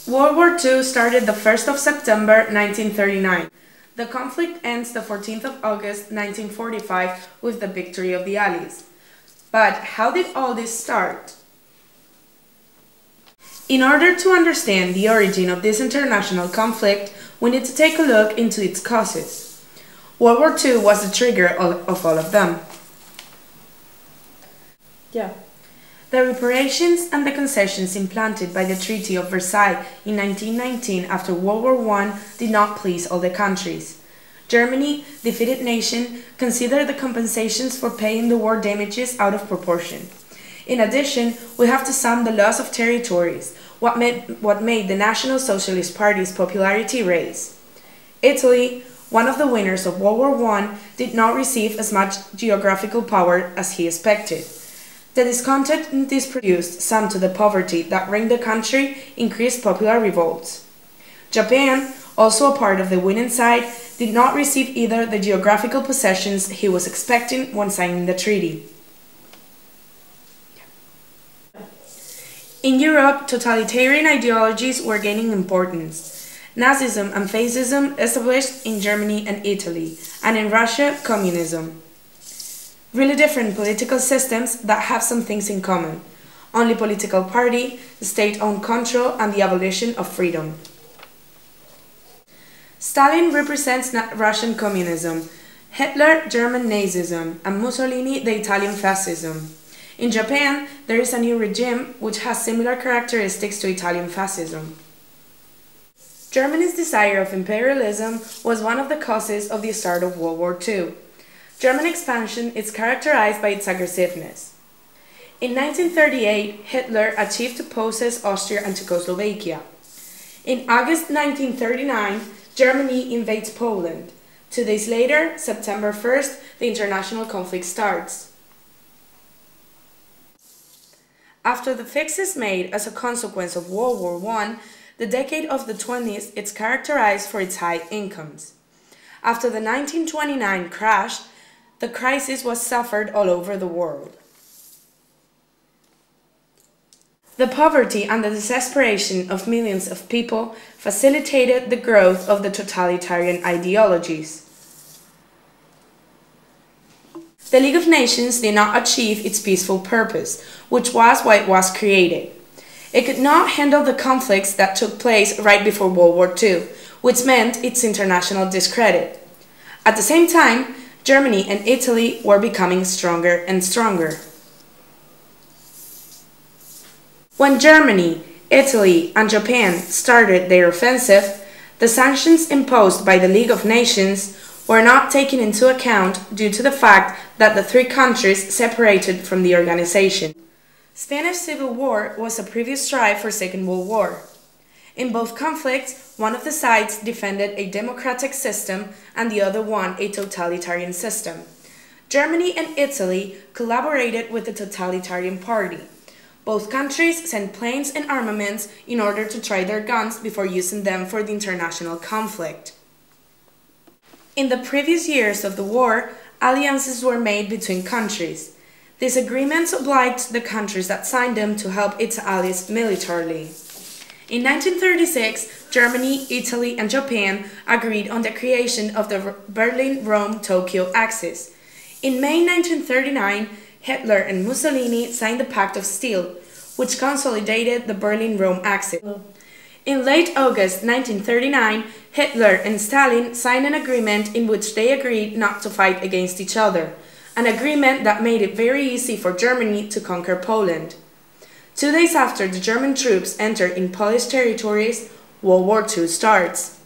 World War II started the 1st of September 1939. The conflict ends the 14th of August 1945 with the victory of the Allies. But how did all this start? In order to understand the origin of this international conflict, we need to take a look into its causes. World War II was the trigger of all of them. The reparations and the concessions implanted by the Treaty of Versailles in 1919 after World War I did not please all the countries. Germany, defeated nation, considered the compensations for paying the war damages out of proportion. In addition, we have to sum the loss of territories, what made the National Socialist Party's popularity rise. Italy, one of the winners of World War I, did not receive as much geographical power as he expected. The discontent this produced, summed to the poverty that reigned the country, increased popular revolts. Japan, also a part of the winning side, did not receive either the geographical possessions he was expecting when signing the treaty. In Europe, totalitarian ideologies were gaining importance. Nazism and fascism established in Germany and Italy, and in Russia, communism. Really different political systems that have some things in common. Only political party, state-owned control, and the abolition of freedom. Stalin represents Russian communism, Hitler German Nazism, and Mussolini the Italian fascism. In Japan, there is a new regime which has similar characteristics to Italian fascism. Germany's desire of imperialism was one of the causes of the start of World War II. German expansion is characterized by its aggressiveness. In 1938, Hitler achieved to possess Austria and Czechoslovakia. In August 1939, Germany invades Poland. 2 days later, September 1st, the international conflict starts. After the fixes made as a consequence of World War I, the decade of the 20s is characterized for its high incomes. After the 1929 crash, the crisis was suffered all over the world. The poverty and the desperation of millions of people facilitated the growth of the totalitarian ideologies. The League of Nations did not achieve its peaceful purpose, which was why it was created. It could not handle the conflicts that took place right before World War II, which meant its international discredit. At the same time, Germany and Italy were becoming stronger and stronger. When Germany, Italy, and Japan started their offensive, the sanctions imposed by the League of Nations were not taken into account due to the fact that the three countries separated from the organization. Spanish Civil War was a previous strive for Second World War. In both conflicts, one of the sides defended a democratic system and the other one a totalitarian system. Germany and Italy collaborated with the totalitarian party. Both countries sent planes and armaments in order to try their guns before using them for the international conflict. In the previous years of the war, alliances were made between countries. These agreements obliged the countries that signed them to help its allies militarily. In 1936, Germany, Italy, and Japan agreed on the creation of the Berlin-Rome-Tokyo axis. In May 1939, Hitler and Mussolini signed the Pact of Steel, which consolidated the Berlin-Rome axis. In late August 1939, Hitler and Stalin signed an agreement in which they agreed not to fight against each other, an agreement that made it very easy for Germany to conquer Poland. 2 days after the German troops entered in Polish territories, World War II starts.